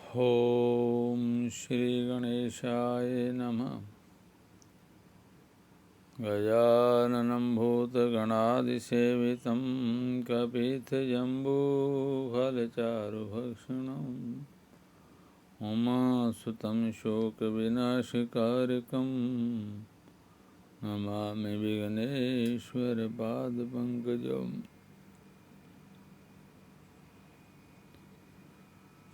ॐ श्रीगणेशाय नमः। गजाननं भूतगणादिसेवितं कपितजम्बूफलचारुभक्षणम् उमासुतं शोकविनाशकारकं नमामि विघ्नेश्वरपादपङ्कजम्।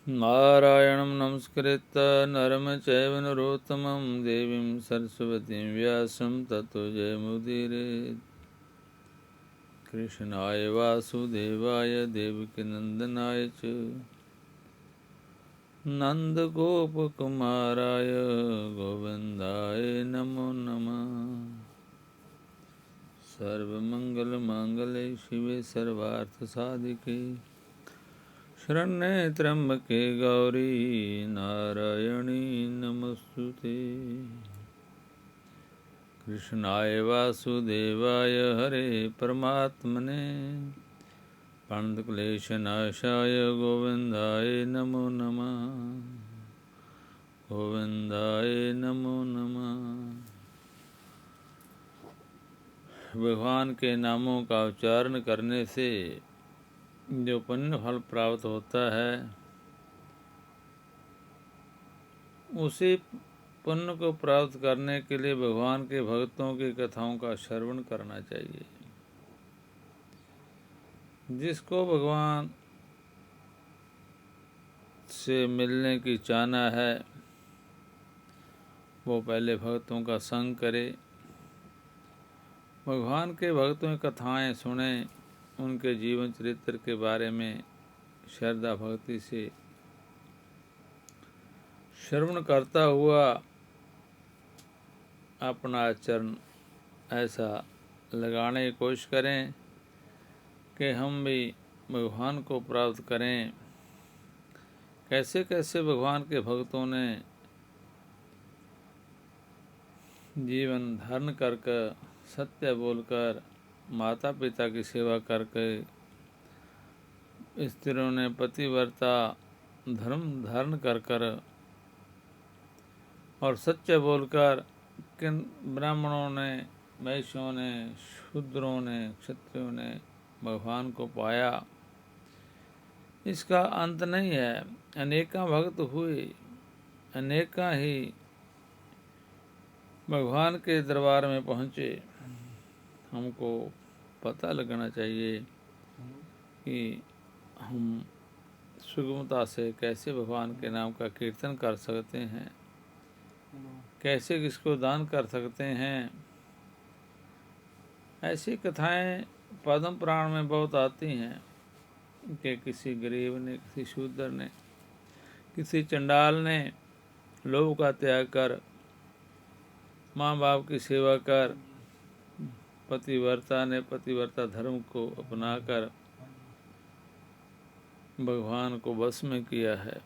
नारायणं नमस्कृत्य नरं चैव नरोत्तमं देवीं सरस्वतीं व्यासं ततो जयमुदीरयेत्। कृष्णाय वासुदेवाय देवकीनन्दनाय च नन्दगोपकुमाराय गोविन्दाय नमो नमः। सर्वमङ्गलमाङ्गल्ये शिवे सर्वार्थसाधिके शरण्ये त्र्यम्बके गौरी नारायणी नमोस्तुते। कृष्णाय वासुदेवाय हरे परमात्मने प्रणतक्लेशनाशाय गोविन्दाय नमो नमः। गोविन्दाय नमो नमः। भगवान के नामों का उच्चारण करने से जो पुण्य फल प्राप्त होता है, उसी पुण्य को प्राप्त करने के लिए भगवान के भक्तों की कथाओं का श्रवण करना चाहिए। जिसको भगवान से मिलने की चाहना है, वो पहले भक्तों का संग करे, भगवान के भक्तों की कथाएं सुने, उनके जीवन चरित्र के बारे में श्रद्धा भक्ति से श्रवण करता हुआ अपना आचरण ऐसा लगाने की कोशिश करें कि हम भी भगवान को प्राप्त करें। कैसे कैसे भगवान के भक्तों ने जीवन धारण करके, सत्य बोलकर, माता पिता की सेवा करके, स्त्रियों ने पतिव्रता धर्म धारण कर और सत्य बोलकर किन ब्राह्मणों ने, वैश्यों ने, शूद्रों ने, क्षत्रियों ने भगवान को पाया। इसका अंत नहीं है। अनेका भक्त हुए, अनेका ही भगवान के दरबार में पहुँचे। हमको पता लगना चाहिए कि हम सुगमता से कैसे भगवान के नाम का कीर्तन कर सकते हैं, कैसे किसको दान कर सकते हैं। ऐसी कथाएं पद्म पुराण में बहुत आती हैं कि किसी गरीब ने, किसी शूद्र ने, किसी चंडाल ने लोभ का त्याग कर, माँ बाप की सेवा कर, पतिव्रता ने पतिव्रता धर्म को अपनाकर भगवान को वश में किया है।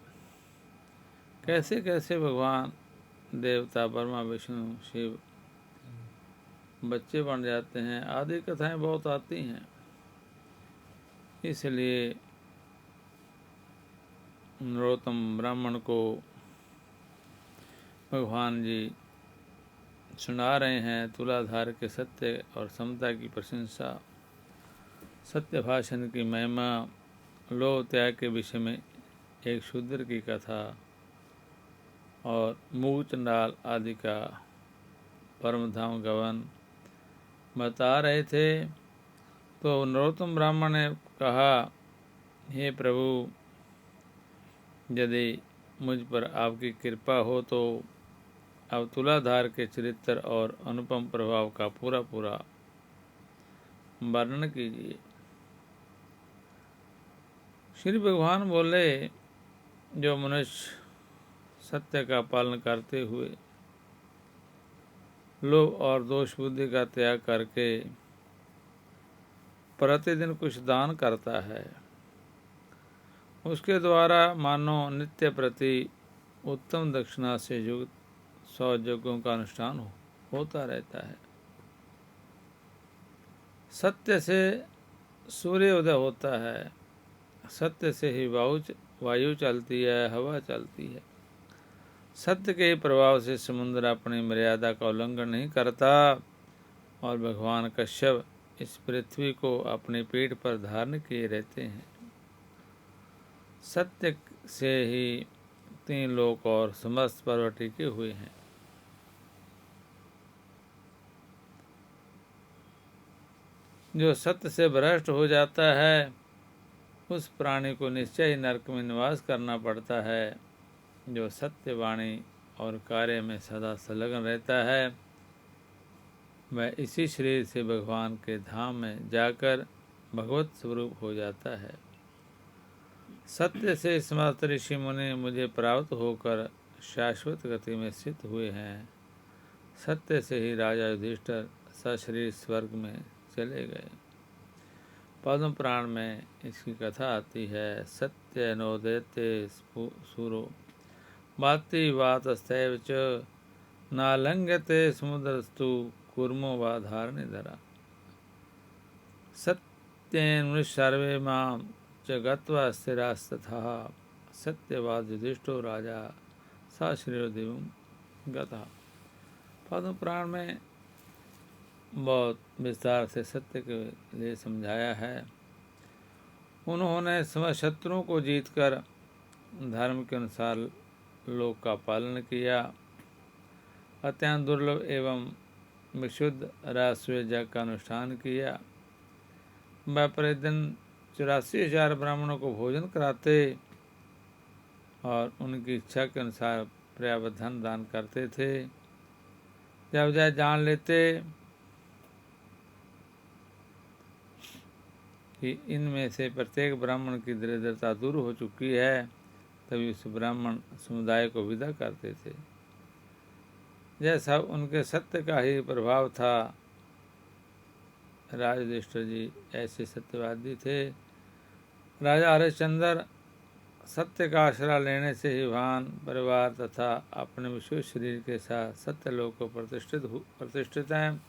कैसे कैसे भगवान, देवता, ब्रह्मा, विष्णु, शिव बच्चे बन जाते हैं, आदि कथाएं बहुत आती हैं। इसलिए नरोत्तम ब्राह्मण को भगवान जी सुना रहे हैं तुलाधार के सत्य और समता की प्रशंसा, सत्य भाषण की महिमा, लोभ त्याग के विषय में एक शूद्र की कथा और मूक चंडाल आदि का परम धाम गवन बता रहे थे। तो नरोत्तम ब्राह्मण ने कहा, हे प्रभु, यदि मुझ पर आपकी कृपा हो तो अब तुलाधार के चरित्र और अनुपम प्रभाव का पूरा पूरा वर्णन कीजिए। श्री भगवान बोले, जो मनुष्य सत्य का पालन करते हुए लोभ और दोष बुद्धि का त्याग करके प्रतिदिन कुछ दान करता है, उसके द्वारा मानो नित्य प्रति उत्तम दक्षिणा से युक्त 100 यज्ञों का अनुष्ठान होता रहता है। सत्य से सूर्य उदय होता है, सत्य से ही वायु चलती है, हवा चलती है। सत्य के प्रभाव से समुद्र अपनी मर्यादा का उल्लंघन नहीं करता और भगवान कश्यप इस पृथ्वी को अपनी पीठ पर धारण किए रहते हैं। सत्य से ही 3 लोक और समस्त पर्वत टिके हुए हैं। जो सत्य से भ्रष्ट हो जाता है उस प्राणी को निश्चय ही नरक में निवास करना पड़ता है। जो सत्य वाणी और कार्य में सदा संलग्न रहता है वह इसी शरीर से भगवान के धाम में जाकर भगवत स्वरूप हो जाता है। सत्य से समस्त ऋषि मुनि मुझे प्राप्त होकर शाश्वत गति में स्थित हुए हैं। सत्य से ही राजा युधिष्ठिर सशरीर स्वर्ग में चले गए। पद्म पुराण में इसकी कथा आती है। सत्य नोदयते सूरो बाति वातस्तैव च नालंघ्यते समुद्रस्तु कूर्मो वा धारणिधरा। सत्येन सर्वे मां च गत्वा स्थिरास्तथा सत्यवाद युधिष्ठो राजा सा श्रीदेव गता। पद्म पुराण में बहुत विस्तार से सत्य के लिए समझाया है। उन्होंने समस्त शत्रुओं को जीतकर धर्म के अनुसार लोक का पालन किया। अत्यंत दुर्लभ एवं विशुद्ध राजसूय यज्ञ का अनुष्ठान किया। वह प्रतिदिन 84,000 ब्राह्मणों को भोजन कराते और उनकी इच्छा के अनुसार पर्याप्त धन दान करते थे। जब वह जान लेते कि इनमें से प्रत्येक ब्राह्मण की दरिद्रता दूर हो चुकी है तभी उस ब्राह्मण समुदाय को विदा करते थे। यह सब उनके सत्य का ही प्रभाव था। राजा युधिष्ठिर जी ऐसे सत्यवादी थे। राजा हरिश्चंद्र सत्य का आश्रय लेने से ही भान परिवार तथा अपने विशुद्ध शरीर के साथ सत्यलोक को प्रतिष्ठित हैं।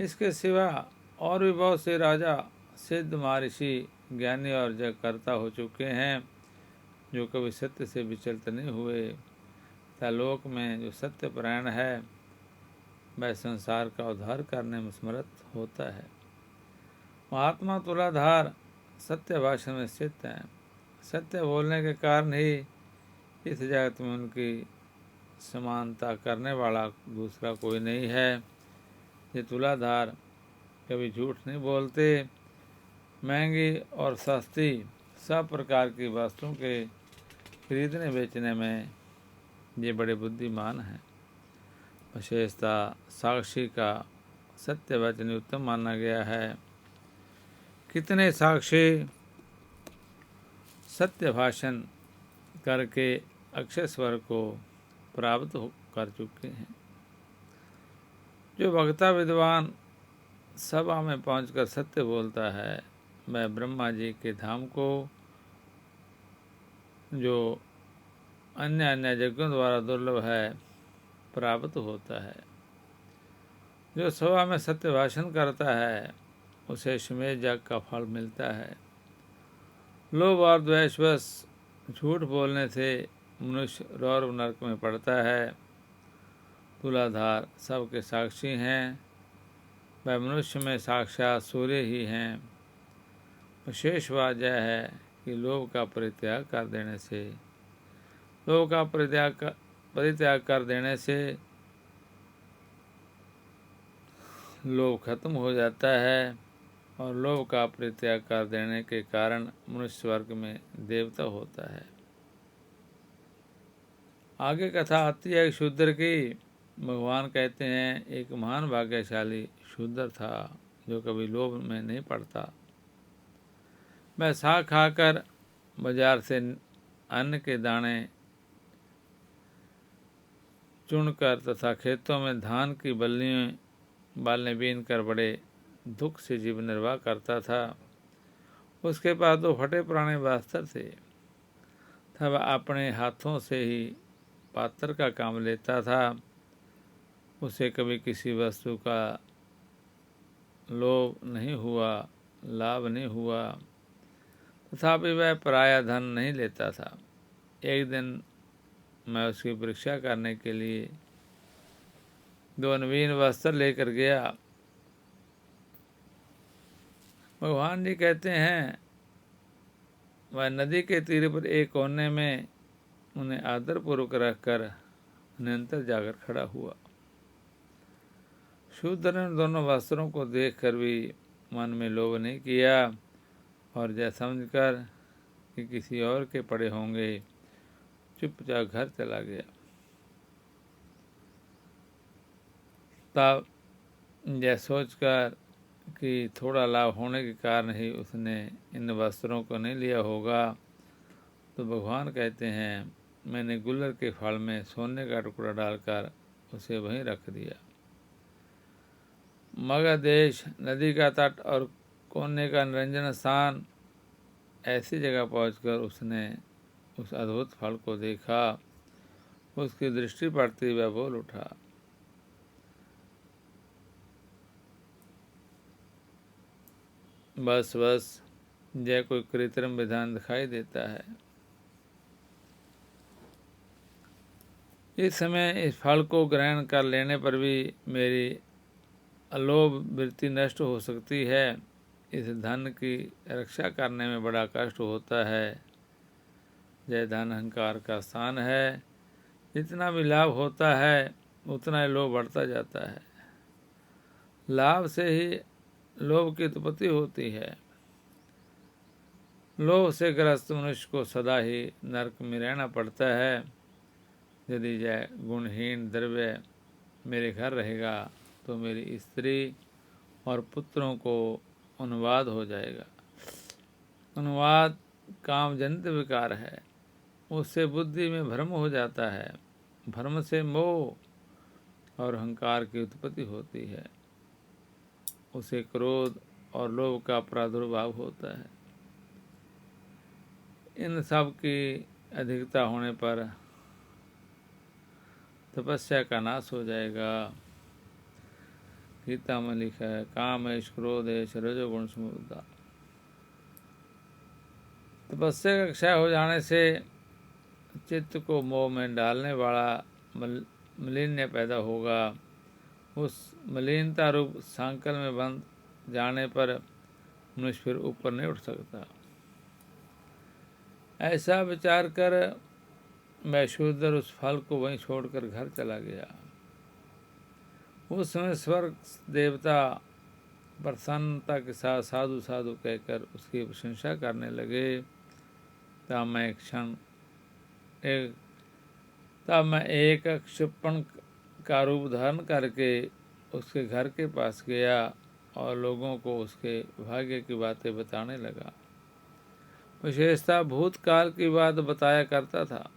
इसके सिवा और भी बहुत से राजा सिद्ध महर्षि ज्ञानी और जगकर्ता हो चुके हैं जो कभी सत्य से विचलित नहीं हुए। लोक में जो सत्य परायण है वह संसार का उद्धार करने में समर्थ होता है। महात्मा तुलाधार सत्य भाषण में स्थित हैं। सत्य बोलने के कारण ही इस जगत में उनकी समानता करने वाला दूसरा कोई नहीं है। ये तुलाधार कभी झूठ नहीं बोलते। महंगी और सस्ती सब प्रकार की वस्तुओं के खरीदने बेचने में ये बड़े बुद्धिमान हैं। विशेषता साक्षी का सत्य वचन उत्तम माना गया है। कितने साक्षी सत्य भाषण करके अक्षय स्वर को प्राप्त कर चुके हैं। जो वक्ता विद्वान सभा में पहुंचकर सत्य बोलता है वह ब्रह्मा जी के धाम को जो अन्य अन्य यज्ञों द्वारा दुर्लभ है प्राप्त होता है। जो सभा में सत्य भाषण करता है उसे श्वेत यज्ञ का फल मिलता है। लोभ और द्वेषवश झूठ बोलने से मनुष्य रौर नरक में पड़ता है। तुलाधार सबके साक्षी हैं। वह मनुष्य में साक्षात सूर्य ही हैं। विशेष बात यह है कि लोभ का परित्याग कर देने से लोभ खत्म हो जाता है और लोभ का परित्याग कर देने के कारण मनुष्य वर्ग में देवता होता है। आगे कथा आती है शूद्र की। भगवान कहते हैं एक महान भाग्यशाली शूद्र था जो कभी लोभ में नहीं पड़ता। वह साग खाकर बाजार से अन्न के दाने चुनकर तथा खेतों में धान की बालें बीन कर बड़े दुख से जीवन निर्वाह करता था। उसके पास 2 फटे पुराने वस्त्र थे। तब अपने हाथों से ही पात्र का काम लेता था। उसे कभी किसी वस्तु का लोभ नहीं हुआ, लाभ नहीं हुआ तथापि वह पराया धन नहीं लेता था। एक दिन मैं उसकी परीक्षा करने के लिए 2 नवीन वस्त्र लेकर गया। भगवान जी कहते हैं, वह नदी के तीर पर एक कोने में उन्हें आदरपूर्वक रखकर निरंतर जाकर खड़ा हुआ। शूद्र ने दोनों वस्त्रों को देखकर भी मन में लोभ नहीं किया और जय समझकर कि किसी और के पड़े होंगे चुपचाप घर चला गया। तब यह सोचकर कि थोड़ा लाभ होने के कारण ही उसने इन वस्त्रों को नहीं लिया होगा, तो भगवान कहते हैं, मैंने गुल्लर के फल में सोने का टुकड़ा डालकर उसे वहीं रख दिया। मगध देश, नदी का तट और कोने का निरंजन स्थान, ऐसी जगह पहुंचकर उसने उस अद्भुत फल को देखा। उसकी दृष्टि पड़ती वह बोल उठा, बस बस, यह कोई कृत्रिम विधान दिखाई देता है। इस समय इस फल को ग्रहण कर लेने पर भी मेरी अलोभ वृत्ति नष्ट हो सकती है। इस धन की रक्षा करने में बड़ा कष्ट होता है। यह धन अहंकार का स्थान है। जितना भी लाभ होता है उतना ही लोभ बढ़ता जाता है। लाभ से ही लोभ की उत्पत्ति होती है। लोभ से ग्रस्त मनुष्य को सदा ही नरक में रहना पड़ता है। यदि यह गुणहीन द्रव्य मेरे घर रहेगा तो मेरी स्त्री और पुत्रों को उन्माद हो जाएगा। उन्माद कामजनित विकार है। उससे बुद्धि में भ्रम हो जाता है। भ्रम से मोह और अहंकार की उत्पत्ति होती है। उसे क्रोध और लोभ का प्रादुर्भाव होता है। इन सब की अधिकता होने पर तपस्या का नाश हो जाएगा। गीता में लिखा है, कामेश क्रोधेश रजोगुण समुद्धा। तपस्या का क्षय हो जाने से चित्त को मोह में डालने वाला मलिन्य पैदा होगा। उस मलिनता रूप सांकल में बंध जाने पर मनुष्य फिर ऊपर नहीं उठ सकता। ऐसा विचार कर मैं शूद्र उस फल को वहीं छोड़कर घर चला गया। उस समय स्वर्ग देवता प्रसन्नता के साथ साधु साधु कहकर उसकी प्रशंसा करने लगे। तब मैं एक क्षिपण का रूप धारण करके उसके घर के पास गया और लोगों को उसके भाग्य की बातें बताने लगा। विशेषतः भूतकाल की बात बताया करता था।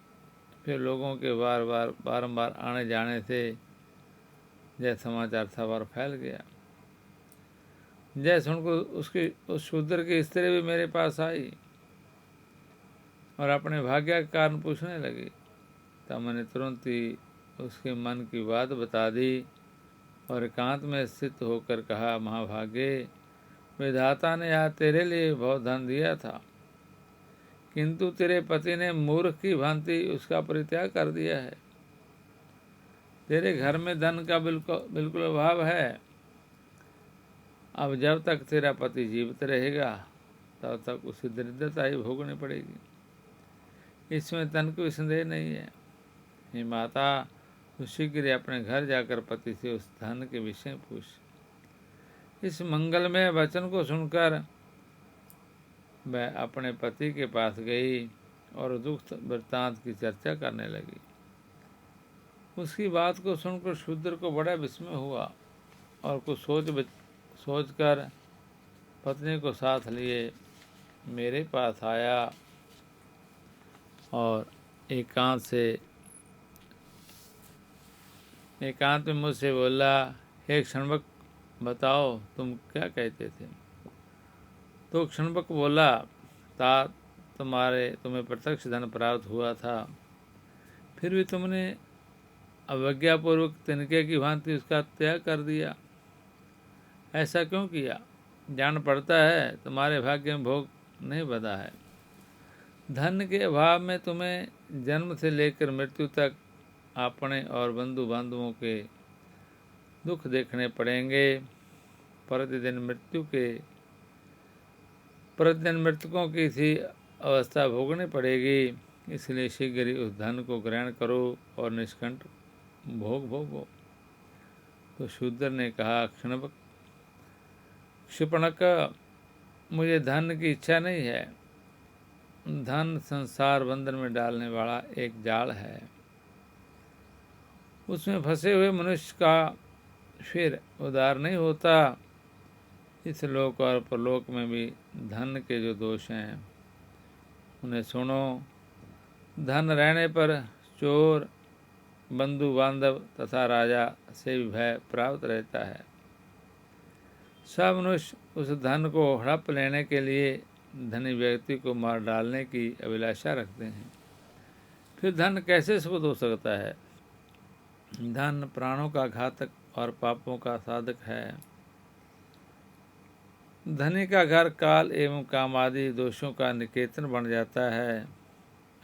फिर लोगों के बारंबार आने जाने से यह समाचार सवार फैल गया। जय सुनकर उस शूद्र की स्त्री भी मेरे पास आई और अपने भाग्य का कारण पूछने लगी। तब मैंने तुरंत ही उसके मन की बात बता दी और एकांत में स्थित होकर कहा, महाभागे, विधाता ने यहाँ तेरे लिए बहुत धन दिया था, किंतु तेरे पति ने मूर्ख की भांति उसका परित्याग कर दिया है। तेरे घर में धन का बिल्कुल अभाव है। अब जब तक तेरा पति जीवित रहेगा तब तक उसे दरिद्रता ही भोगनी पड़ेगी। इसमें तन कोई संदेह नहीं है। हे माता, तो शीघ्र अपने घर जाकर पति से उस धन के विषय पूछ। इस मंगलमय वचन को सुनकर वह अपने पति के पास गई और दुख वृत्तांत की चर्चा करने लगी। उसकी बात को सुनकर शूद्र को बड़ा विस्मय हुआ और कुछ सोचकर पत्नी को साथ लिए मेरे पास आया और एकांत में मुझसे बोला, हे क्षणवक, बताओ तुम क्या कहते थे। तो क्षणवक बोला, तात तुम्हें प्रत्यक्ष धन प्राप्त हुआ था, फिर भी तुमने अवज्ञापूर्वक तिनके की भांति उसका त्याग कर दिया। ऐसा क्यों किया? जान पड़ता है तुम्हारे भाग्य में भोग नहीं बधा है। धन के अभाव में तुम्हें जन्म से लेकर मृत्यु तक अपने और बंधु बांधवों के दुख देखने पड़ेंगे। प्रतिदिन मृतकों की सी अवस्था भोगनी पड़ेगी। इसलिए शीघ्र ही उस धन को ग्रहण करो और निष्कंठ भोग भोगो। तो शूद्र ने कहा, क्षिपणक, मुझे धन की इच्छा नहीं है। धन संसार बंधन में डालने वाला एक जाल है। उसमें फंसे हुए मनुष्य का फिर उद्धार नहीं होता। इस लोक और परलोक में भी धन के जो दोष हैं उन्हें सुनो। धन रहने पर चोर, बंधु बांधव तथा राजा से भी भय प्राप्त रहता है। सब मनुष्य उस धन को हड़प लेने के लिए धनी व्यक्ति को मार डालने की अभिलाषा रखते हैं। फिर धन कैसे सुख हो सकता है? धन प्राणों का घातक और पापों का साधक है। धनी का घर काल एवं काम आदि दोषों का निकेतन बन जाता है।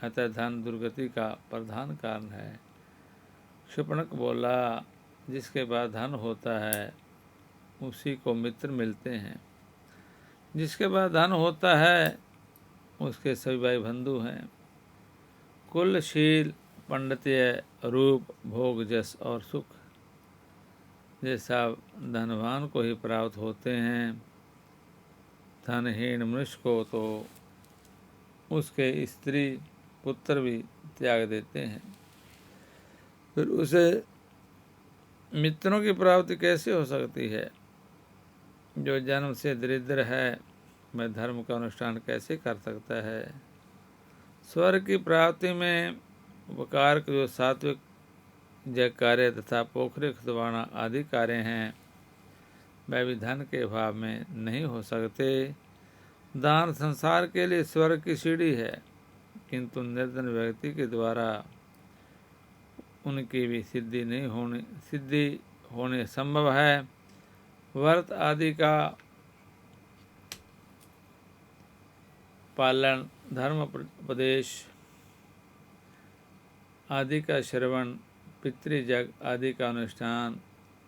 अतः धन दुर्गति का प्रधान कारण है। क्षिपणक बोला, जिसके पास धन होता है उसी को मित्र मिलते हैं। जिसके पास धन होता है उसके सभी भाई बंधु हैं। कुल, शील, पंडित्य, रूप, भोग, जस और सुख ये सब धनवान को ही प्राप्त होते हैं। धनहीन मनुष्य को तो उसके स्त्री पुत्र भी त्याग देते हैं। फिर उसे मित्रों की प्राप्ति कैसे हो सकती है? जो जन्म से दरिद्र है वह धर्म का अनुष्ठान कैसे कर सकता है? स्वर्ग की प्राप्ति में उपकार के जो सात्विक जय कार्य तथा पोखरे खुदवाना आदि कार्य हैं वह भी धन के अभाव में नहीं हो सकते। दान संसार के लिए स्वर्ग की सीढ़ी है, किंतु निर्धन व्यक्ति के द्वारा उनकी भी सिद्धि होने संभव है। व्रत आदि का पालन, धर्म उपदेश आदि का श्रवण, पितृजग आदि का अनुष्ठान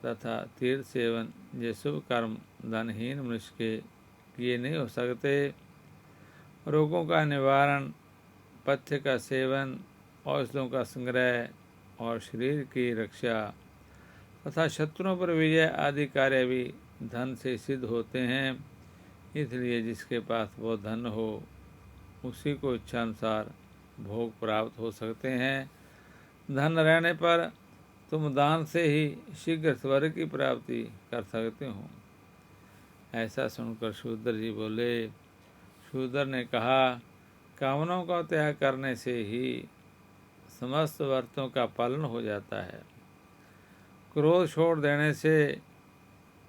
तथा तीर्थ सेवन ये शुभ कर्म धनहीन मनुष्य के किए नहीं हो सकते। रोगों का निवारण, पथ्य का सेवन, औषधों का संग्रह और शरीर की रक्षा तथा शत्रुओं पर विजय आदि कार्य भी धन से सिद्ध होते हैं। इसलिए जिसके पास वो धन हो उसी को इच्छानुसार भोग प्राप्त हो सकते हैं। धन रहने पर तुम दान से ही शीघ्र स्वर्ग की प्राप्ति कर सकते हो। ऐसा सुनकर शूद्र जी बोले। शूद्र ने कहा, कामनाओं का त्याग करने से ही समस्त व्रतों का पालन हो जाता है। क्रोध छोड़ देने से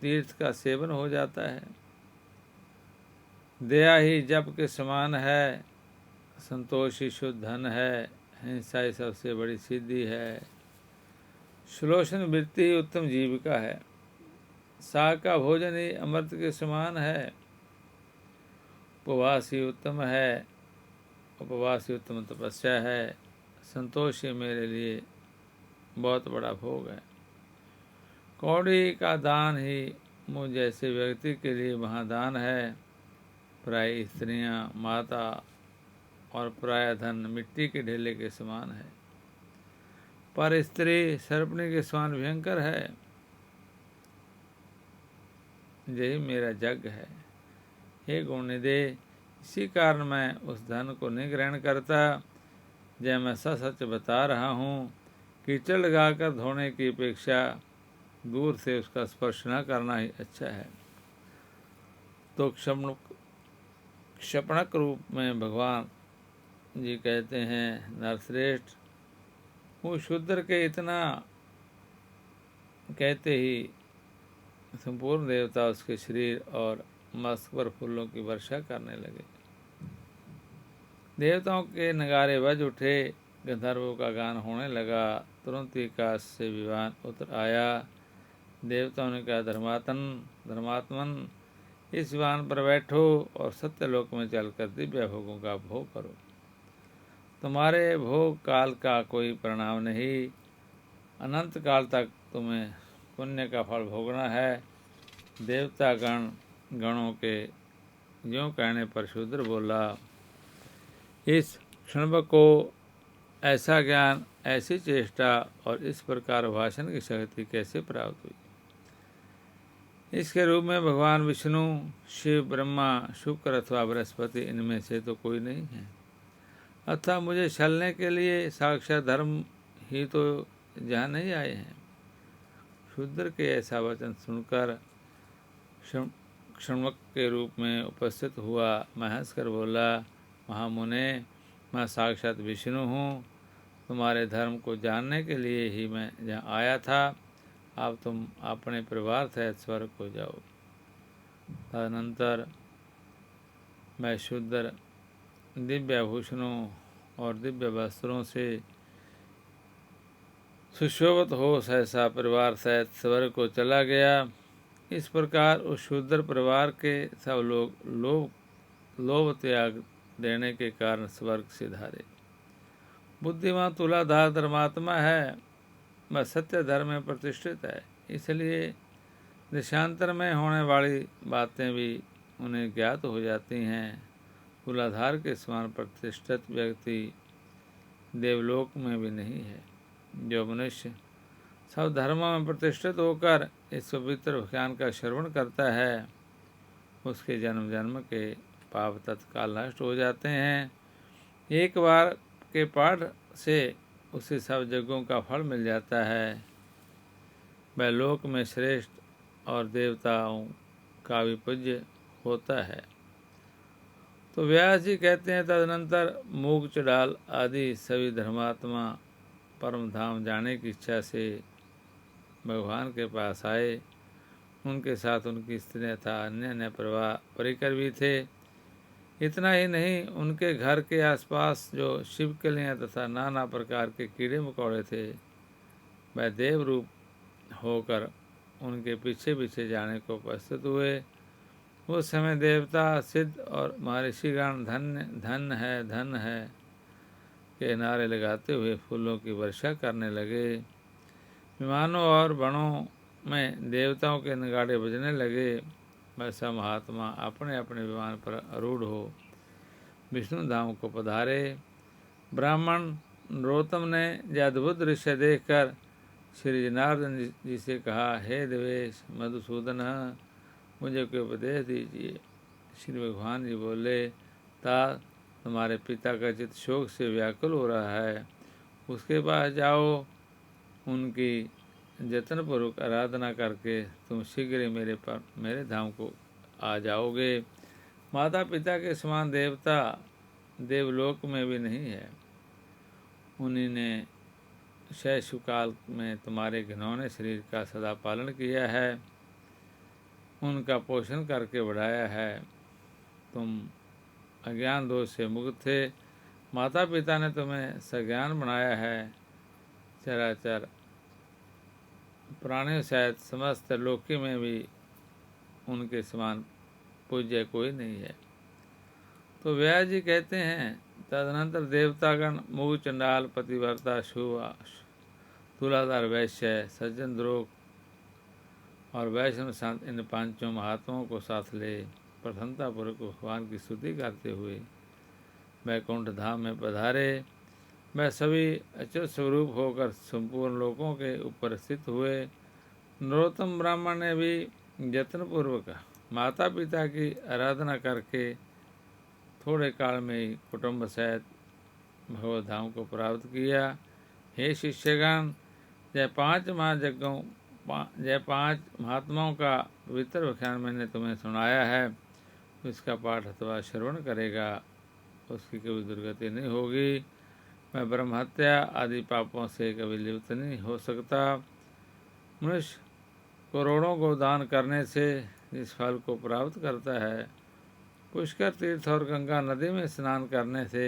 तीर्थ का सेवन हो जाता है। दया ही जप के समान है। संतोष ही शुद्ध धन है। हिंसा ही सबसे बड़ी सिद्धि है। श्लोषण वृत्ति ही उत्तम जीविका है। साग का भोजन ही अमृत के समान है। उपवास ही उत्तम है। उपवास ही उत्तम तपस्या है। संतोष ही मेरे लिए बहुत बड़ा भोग है। कौड़ी का दान ही मुझ जैसे व्यक्ति के लिए महादान है। प्राय स्त्रियां, माता और प्राय धन मिट्टी के ढेले के समान है, पर स्त्री सर्पणी के समान भयंकर है। यही मेरा जग है। हे गुणनिधे, इसी कारण मैं उस धन को नहीं ग्रहण करता। जब मैं सच बता रहा हूँ, कीचड़ लगाकर धोने की अपेक्षा दूर से उसका स्पर्श न करना ही अच्छा है। तो क्षपणक रूप में भगवान जी कहते हैं, नरश्रेष्ठ, वो शूद्र के इतना कहते ही संपूर्ण देवता उसके शरीर और मस्तक पर फूलों की वर्षा करने लगे। देवताओं के नगारे बज उठे। गंधर्वों का गान होने लगा। तुरंत ही आकाश से विमान उतर आया। देवताओं ने कहा, धर्मात्मन, इस विमान पर बैठो और सत्यलोक में चलकर दिव्य भोगों का भोग करो। तुम्हारे भोग काल का कोई परिणाम नहीं, अनंत काल तक तुम्हें पुण्य का फल भोगना है। देवता गणों के यूँ कहने पर शूद्र बोला, इस क्षणवक को ऐसा ज्ञान, ऐसी चेष्टा और इस प्रकार भाषण की शक्ति कैसे प्राप्त हुई? इसके रूप में भगवान विष्णु, शिव, ब्रह्मा, शुक्र अथवा बृहस्पति इनमें से तो कोई नहीं है। अतः मुझे छलने के लिए साक्षात धर्म ही तो जहाँ नहीं आए हैं। शूद्र के ऐसा वचन सुनकर क्षणवक के रूप में उपस्थित हुआ मैं हंसकर बोला, महामुने, मैं साक्षात विष्णु हूँ। तुम्हारे धर्म को जानने के लिए ही मैं यहाँ आया था। अब तुम अपने परिवार सहित स्वर्ग को जाओ। तदनंतर मैं शूद्र दिव्य आभूषणों और दिव्य वस्त्रों से सुशोभित हो सहसा परिवार सहित स्वर्ग को चला गया। इस प्रकार उस शूद्र परिवार के सब लोग लोभ त्याग देने के कारण स्वर्ग से धारे। बुद्धिमान तुलाधार धर्मात्मा है, वह सत्य धर्म में प्रतिष्ठित है, इसलिए देशांतर में होने वाली बातें भी उन्हें ज्ञात हो जाती हैं। तुलाधार के समान प्रतिष्ठित व्यक्ति देवलोक में भी नहीं है। जो मनुष्य सब धर्मों में प्रतिष्ठित होकर इस पवित्र व्याख्यान का श्रवण करता है, उसके जन्म जन्म के पाप तत्काल नष्ट हो जाते हैं। एक बार के पाठ से उसे सब जगहों का फल मिल जाता है। वह लोक में श्रेष्ठ और देवताओं का भी पूज्य होता है। तो व्यास जी कहते हैं, तदनंतर मूग चड़ाल आदि सभी धर्मात्मा परम धाम जाने की इच्छा से भगवान के पास आए। उनके साथ उनकी स्त्रियाँ था, अन्य परिकर भी थे। इतना ही नहीं, उनके घर के आसपास जो शिवकलियाँ तथा नाना प्रकार के कीड़े मकोड़े थे, वह देव रूप होकर उनके पीछे पीछे जाने को उपस्थित हुए। उस समय देवता, सिद्ध और महर्षिगण धन है के नारे लगाते हुए फूलों की वर्षा करने लगे। विमानों और वनों में देवताओं के नगाड़े बजने लगे। वैसा महात्मा अपने अपने विमान पर आरूढ़ हो विष्णु धाम को पधारे। ब्राह्मण नरोत्तम ने यह अद्भुत दृश्य देखकर श्री जनार्दन जी से कहा, हे देवेश मधुसूदन, मुझे कोई उपदेश दीजिए। श्री भगवान जी बोले, ता तुम्हारे पिता का चित्त शोक से व्याकुल हो रहा है, उसके पास जाओ। उनकी जतनपूर्वक आराधना करके तुम शीघ्र ही मेरे धाम को आ जाओगे। माता पिता के समान देवता देवलोक में भी नहीं है। उन्हीं ने शैशवकाल में तुम्हारे घिनौने शरीर का सदा पालन किया है, उनका पोषण करके बढ़ाया है। तुम अज्ञान दोष से मुक्त थे, माता पिता ने तुम्हें सज्ञान बनाया है। चराचर प्राणियों सहित समस्त लोकी में भी उनके समान पूज्य कोई नहीं है। तो व्यास जी कहते हैं, तदनंतर देवतागण मूग चंडाल पतिव्रता शुभ तुलाधार वैश्य सज्जन द्रोग और वैष्णव संत इन पांचों महात्माओं को साथ ले प्रसन्नतापूर्वक भगवान की स्तुति करते हुए वैकुंठ धाम में पधारे। वह सभी अच्युत स्वरूप होकर संपूर्ण लोकों के ऊपर स्थित हुए। नरोत्तम ब्राह्मण ने भी यत्नपूर्वक माता पिता की आराधना करके थोड़े काल में ही कुटुंब सहित भगवत धाम को प्राप्त किया। हे शिष्यगण, यह पांच महात्माओं का पवित्र व्याख्यान मैंने तुम्हें सुनाया है। इसका पाठ अथवा श्रवण करेगा, उसकी कभी दुर्गति नहीं होगी। मैं ब्रह्महत्या आदि पापों से कभी लिप्त नहीं हो सकता। मनुष्य करोड़ों को दान करने से इस फल को प्राप्त करता है। पुष्कर तीर्थ और गंगा नदी में स्नान करने से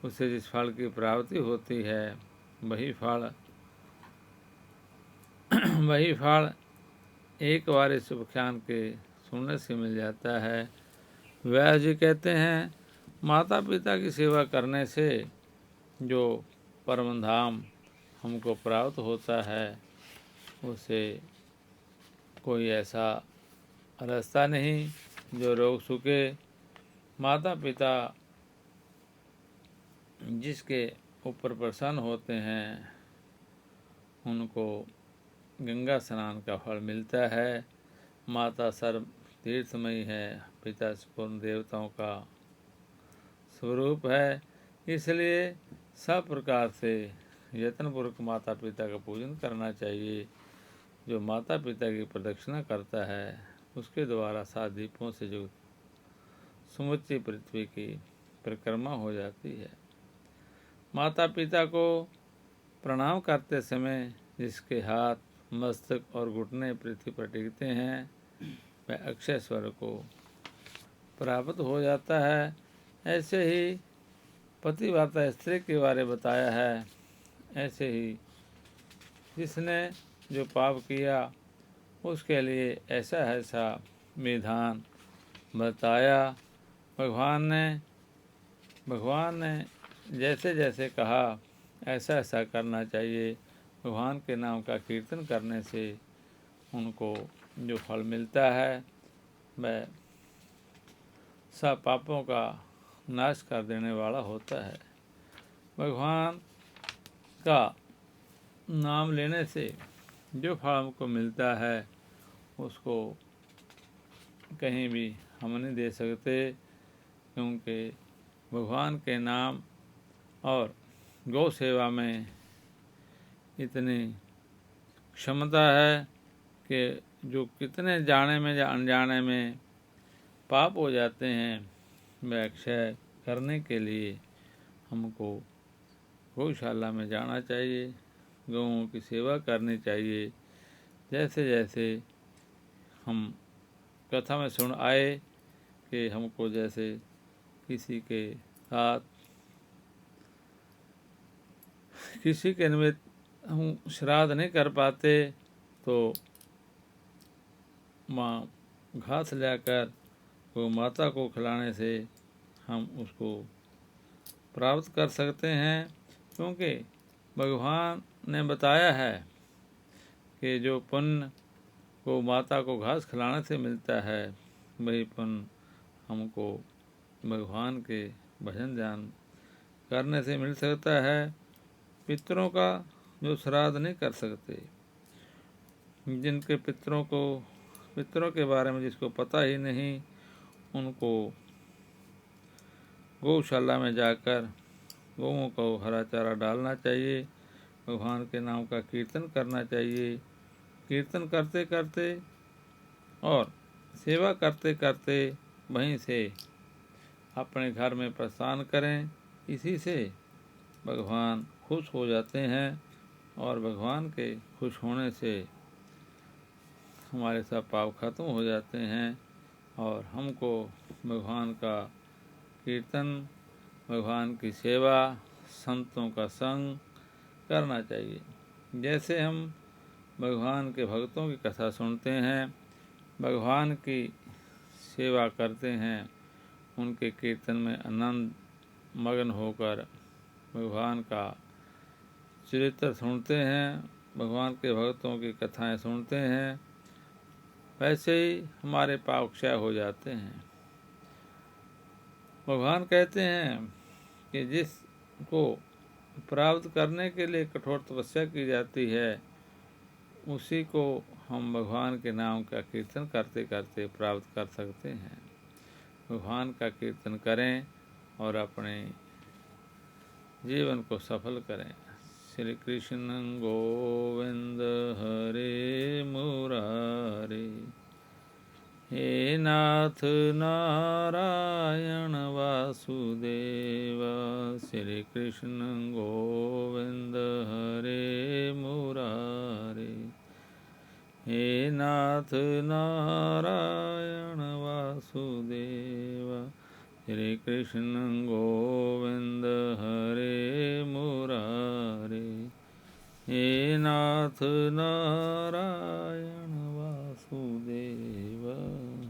उसे जिस फल की प्राप्ति होती है, वही फल एक बार इस व्याख्यान के सुनने से मिल जाता है। व्यास जी कहते हैं, माता पिता की सेवा करने से जो परम धाम हमको प्राप्त होता है उसे कोई ऐसा रास्ता नहीं जो रोक सके। माता पिता जिसके ऊपर प्रसन्न होते हैं उनको गंगा स्नान का फल मिलता है। माता सर्व तीर्थमयी है, पिता संपूर्ण देवताओं का स्वरूप है, इसलिए सब प्रकार से यत्नपूर्वक माता पिता का पूजन करना चाहिए। जो माता पिता की प्रदक्षिणा करता है उसके द्वारा 7 दीपों से जो समुच्ची पृथ्वी की परिक्रमा हो जाती है। माता पिता को प्रणाम करते समय जिसके हाथ, मस्तक और घुटने पृथ्वी पर टिकते हैं वह अक्षय स्वर्ग को प्राप्त हो जाता है। ऐसे ही पतिव्रता स्त्री के बारे बताया है। ऐसे ही जिसने जो पाप किया उसके लिए ऐसा विधान बताया। भगवान ने जैसे जैसे कहा ऐसा करना चाहिए। भगवान के नाम का कीर्तन करने से उनको जो फल मिलता है वह सब पापों का नाश कर देने वाला होता है। भगवान का नाम लेने से जो फल हमको मिलता है उसको कहीं भी हम नहीं दे सकते, क्योंकि भगवान के नाम और गौ सेवा में इतनी क्षमता है कि जो कितने जाने में या अनजाने में पाप हो जाते हैं वह क्षय करने के लिए हमको गौशाला में जाना चाहिए, गौओं की सेवा करनी चाहिए। जैसे जैसे हम कथा में सुन आए कि हमको जैसे किसी के साथ किसी के निमित्त हम श्राद्ध नहीं कर पाते तो माँ घास लाकर गौ माता को खिलाने से हम उसको प्राप्त कर सकते हैं, क्योंकि भगवान ने बताया है कि जो पुण्य को माता को घास खिलाने से मिलता है वही पुण्य हमको भगवान के भजन ध्यान करने से मिल सकता है। पितरों का जो श्राद्ध नहीं कर सकते, जिनके पितरों के बारे में जिसको पता ही नहीं, उनको गौशाला में जाकर गौओं को हरा चारा डालना चाहिए, भगवान के नाम का कीर्तन करना चाहिए। कीर्तन करते करते और सेवा करते करते वहीं से अपने घर में प्रस्थान करें। इसी से भगवान खुश हो जाते हैं और भगवान के खुश होने से हमारे सब पाप खत्म हो जाते हैं और हमको भगवान का कीर्तन, भगवान की सेवा, संतों का संग करना चाहिए। जैसे हम भगवान के भक्तों की कथा सुनते हैं, भगवान की सेवा करते हैं, उनके कीर्तन में आनंद मग्न होकर भगवान का चरित्र सुनते हैं, भगवान के भक्तों की कथाएं सुनते हैं, वैसे ही हमारे पाप क्षय हो जाते हैं। भगवान कहते हैं कि जिसको प्राप्त करने के लिए कठोर तपस्या की जाती है उसी को हम भगवान के नाम का कीर्तन करते करते प्राप्त कर सकते हैं। भगवान का कीर्तन करें और अपने जीवन को सफल करें। श्री कृष्ण गोविंद हरे मुरारे, हे नाथ नारायण वासुदेव। श्री कृष्ण गोविंद हरे मुरारे, हे नाथ नारायण वासुदेव। श्री कृष्ण गोविंद हरे मुरारे, हे नाथ नारायण वासुदेव।